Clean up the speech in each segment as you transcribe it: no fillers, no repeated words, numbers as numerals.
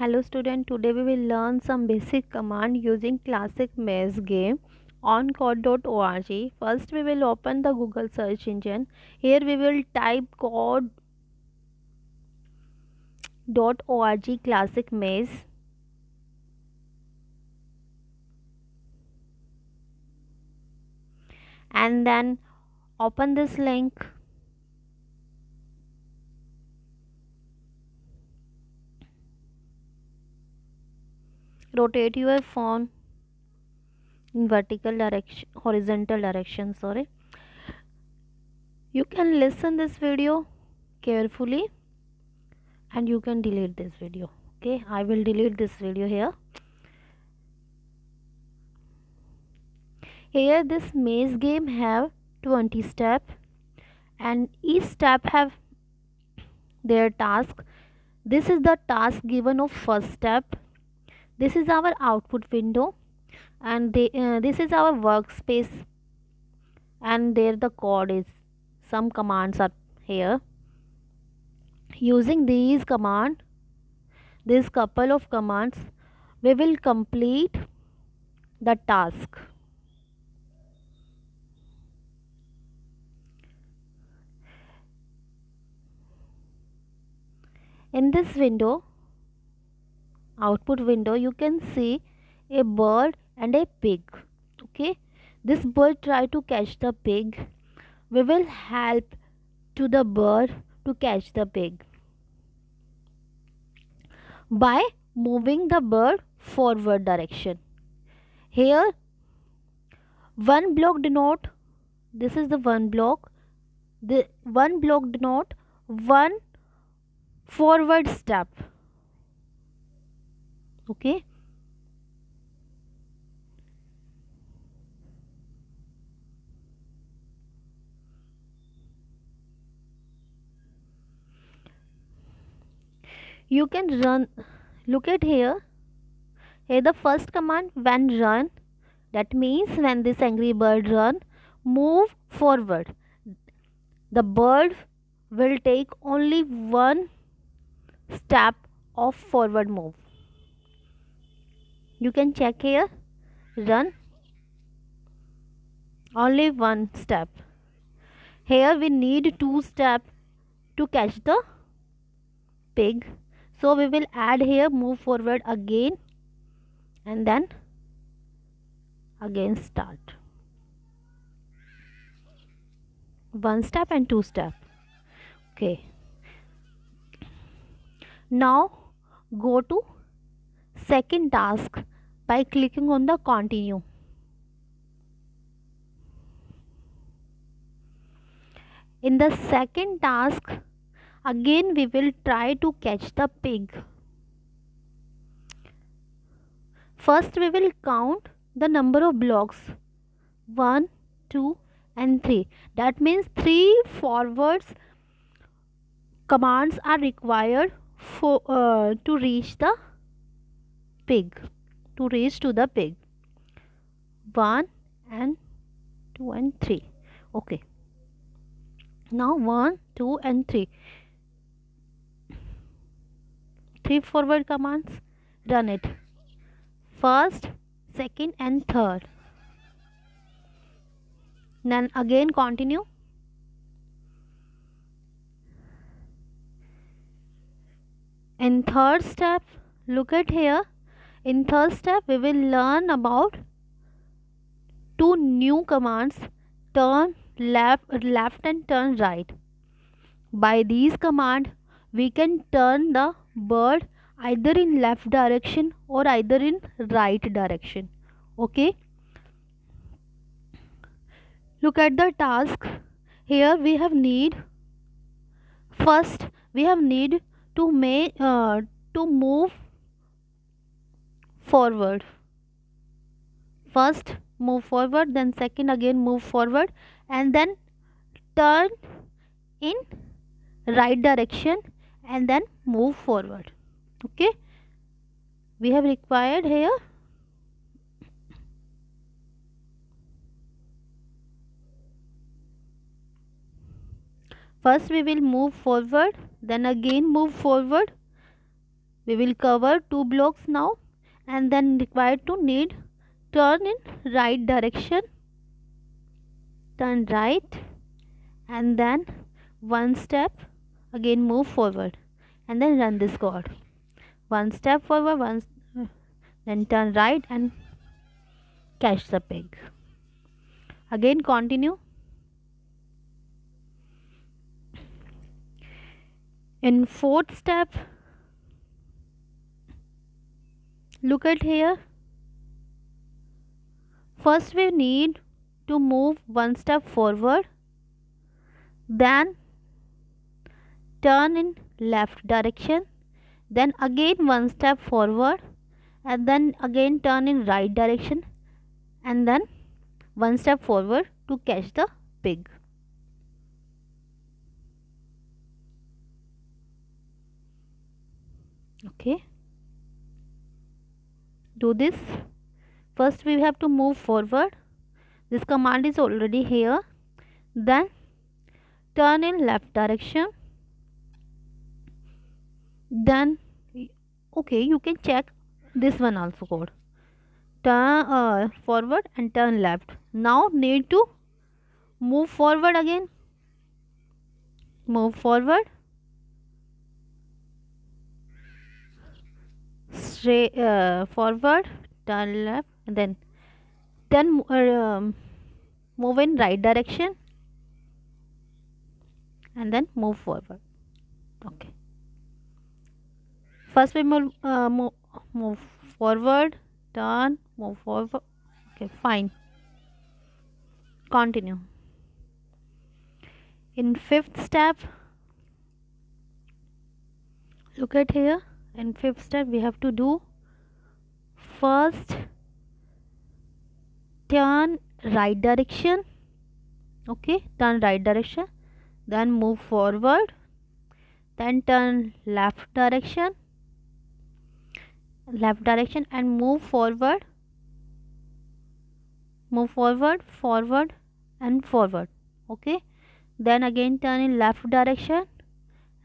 Hello student, today we will learn some basic command using classic maze game on code.org. First we will open the Google search engine. Here we will type code.org classic maze and then open this link. Rotate your phone in vertical direction, horizontal direction, sorry. You can listen this video carefully and you can delete this video. Okay, I will delete this video here. Here this maze game have 20 steps and each step have their task. This is the task given of first step. This is our output window and this is our workspace, and there the code is. Some commands are here. Using these couple of commands, we will complete the task. In this window, output window, you can see a bird and a pig. Okay, this bird try to catch the pig. We will help to the bird to catch the pig by moving the bird forward direction. Here one block denote, this is the one block, the one block denote one forward step. Okay, you can run. Look at here. Here the first command, when run, that means when this angry bird run, move forward. The bird will take only one step of forward move. You can check here, run, only one step. Here we need two steps to catch the pig, so we will add here move forward again and then again start. One step and two step. Okay, now go to second task by clicking on the continue. In the second task, again we will try to catch the pig. First we will count the number of blocks, 1, 2 and 3. That means 3 forwards commands are required for to reach the pig, to reach to the pig. 1 and 2 and 3. Okay, now 1, 2 and 3 forward commands, run it. First, second and third. Then again continue. In third step, look at here. In third step, we will learn about two new commands, turn left and turn right. By these commands, we can turn the bird either in left direction or either in right direction. Okay, look at the task. Here we have need, first we have need to move forward. First move forward, then second again move forward, and then turn in right direction and then move forward. Okay, we have required here first we will move forward, then again move forward, We will cover 2 blocks now, and then required to need turn in right direction, turn right, and then one step, again move forward, and then run this code. One step forward, then turn right and catch the pig. Again continue. In fourth step, look at here. First we need to move one step forward, then turn in left direction, then again one step forward, and then again turn in right direction, and then one step forward to catch the pig. Okay, do this. First we have to move forward. This command is already here. Then turn in left direction. Then okay, you can check this one also code. Turn forward and turn left. Now need to move forward again. Move forward. Straight forward, turn left, and then move in right direction, and then move forward. Okay. First we move forward, turn, move forward. Okay, fine. Continue. In fifth step, look at here. In fifth step, we have to do first turn right direction. Okay, turn right direction, then move forward, then turn left direction, and move forward, forward and forward. Okay, then again turn in left direction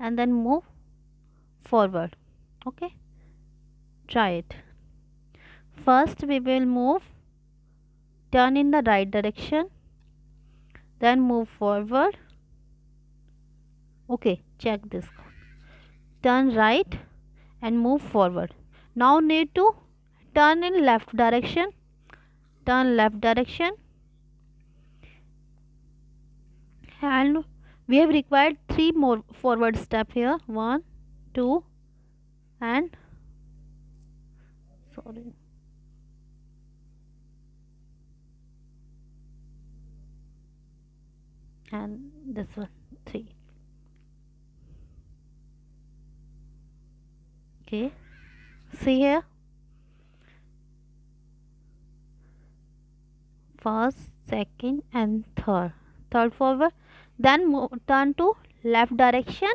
and then move forward. Okay, try it. First we will move, turn in the right direction, then move forward. Okay, check this. Turn right and move forward. Now need to turn in left direction, turn left direction, and we have required 3 more forward step here. 1, 2, and sorry, and this one 3. Okay, see here, first, second, and third forward, then turn to left direction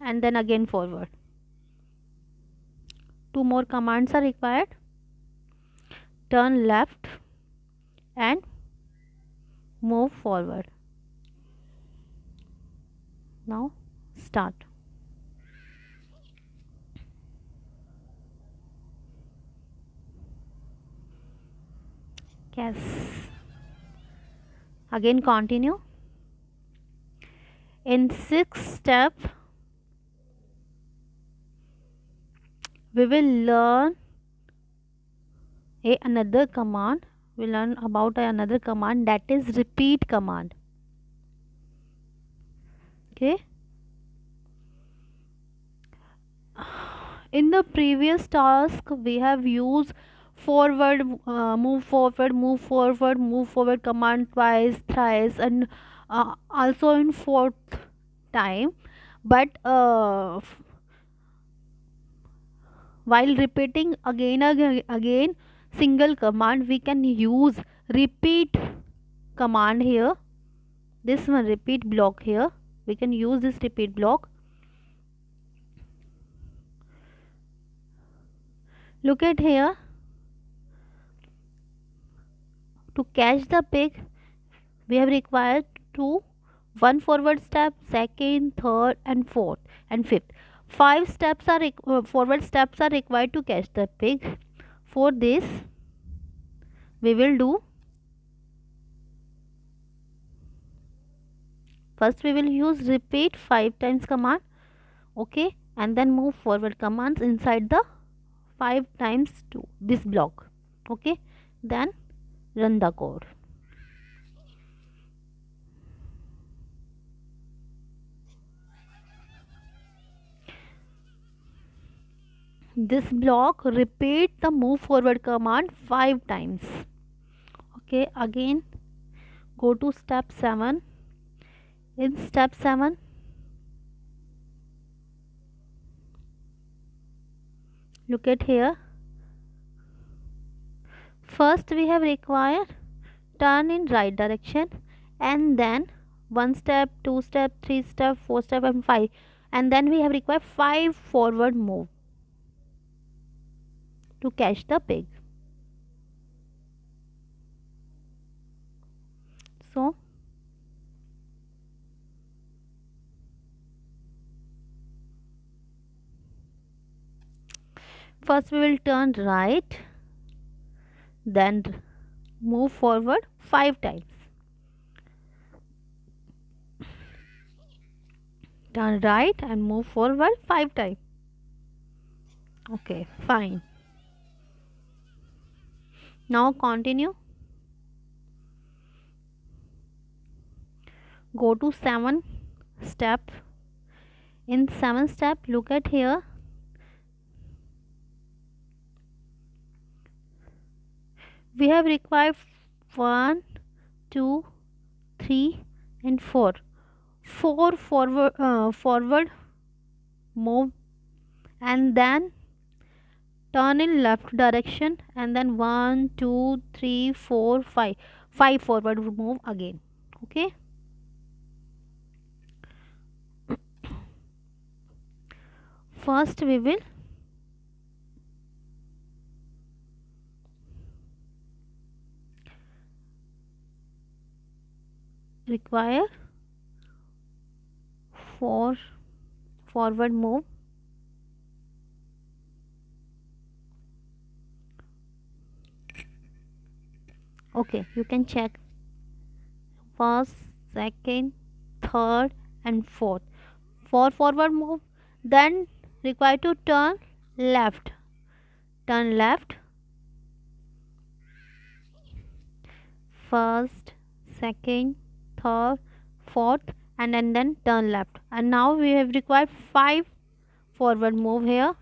and then again forward. 2 more commands are required. Turn left and move forward. Now start. Yes, again continue. In sixth step, we will learn another command. We learn about another command, that is repeat command. Okay, in the previous task we have used forward, move forward, move forward command twice, thrice, and also in fourth time. But while repeating again single command, we can use repeat command here. This one, repeat block here, we can use this repeat block. Look at here. To catch the pig, we have required 2, 1 forward step, second, third, and fourth, and fifth. 5 steps are forward steps are required to catch the pig. For this we will do, first we will use repeat 5 times command, okay, and then move forward commands inside the 5 times to this block, okay, then run the code. This block repeat the move forward command 5 times, okay. Again go to step 7. In step 7, look at here, first we have required turn in right direction, and then 1 step, 2 step, 3 step, 4 step and 5, and then we have required 5 forward move to catch the pig. So first we will turn right, then move forward 5 times. Turn right and move forward 5 times. Okay, fine. Now continue. Go to 7 step. In 7 step, look at here. We have required 1, 2, 3 and 4. 4 forward move, and then turn in left direction, and then 1, 2, 3, 4, 5. 5 forward move again, okay. First we will require 4 forward move, okay. You can check first, second, third and fourth. 4 forward move, then required to turn left, first, second, third, fourth, and then turn left. And now we have required 5 forward move here.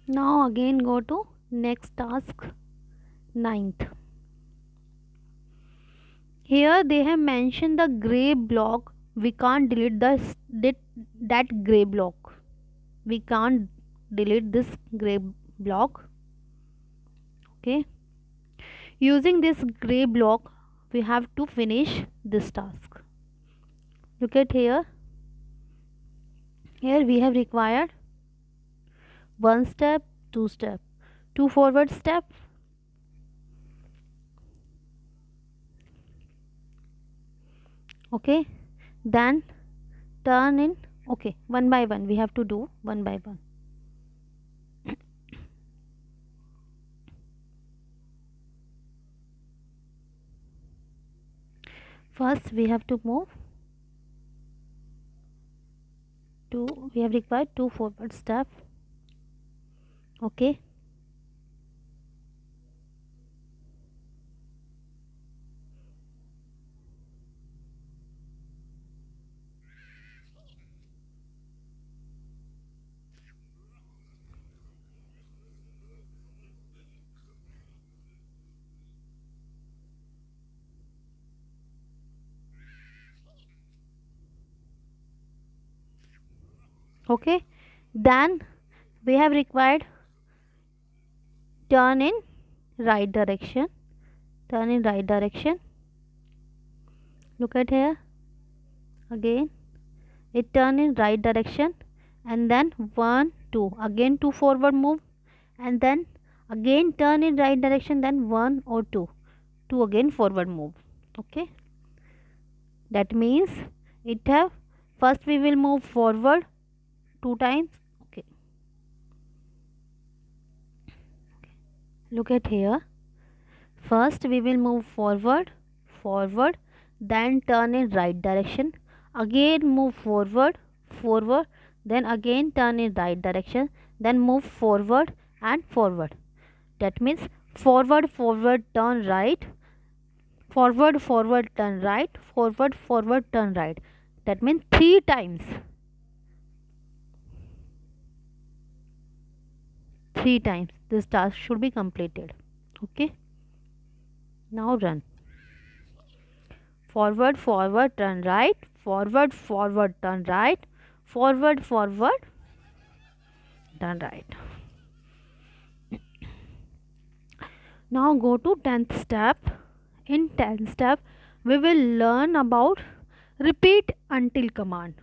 Now again go to next task, 9th. Here they have mentioned the gray block. We can't delete that gray block. We can't delete this gray block, okay. Using this gray block we have to finish this task. Look at here. Here we have required 1 step, 2 step, 2 forward step, okay, then turn in, okay. One by one we have to do, one by one. First we have to move 2, we have required 2 forward step, okay. Okay, then we have required turn in right direction, look at here again, it turn in right direction, and then 1 2 again 2 forward move, and then again turn in right direction, then 1 or 2 again forward move. Okay, that means it have, first we will move forward 2 times. Okay, look at here. First we will move forward, then turn in right direction, again move forward, then again turn in right direction, then move forward and forward. That means forward turn right, forward turn right, forward turn right. That means 3 times. 3 times this task should be completed. Okay, now run. Forward turn right, forward turn right, forward turn right. Now go to 10th step. In 10th step we will learn about repeat until command.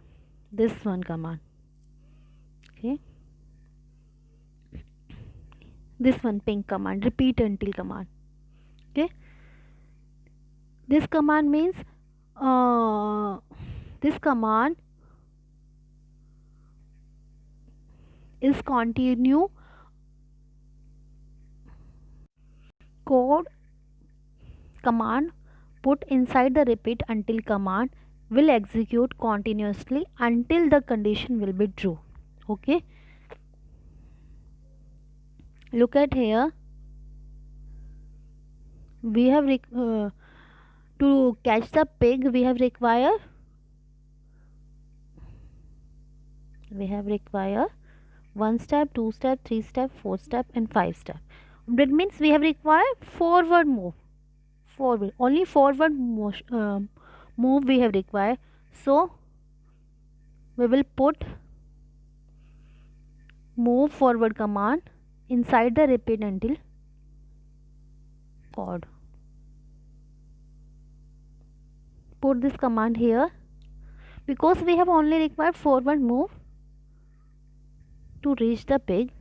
This one command. Okay, this one pink command, repeat until command. Okay, this command means this command is continue code command put inside the repeat until command will execute continuously until the condition will be true. Okay, look at here. We have to catch the pig we have require 1 step, 2 step, 3 step, 4 step and 5 step. That means we have required forward move, forward only forward move we have required. So we will put move forward command inside the repeat until code. Put this command here because we have only required forward move to reach the pig.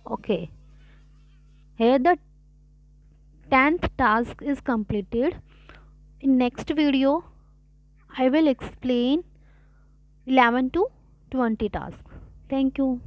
Okay, here the 10th task is completed. In next video I will explain 11 to 20 tasks. Thank you.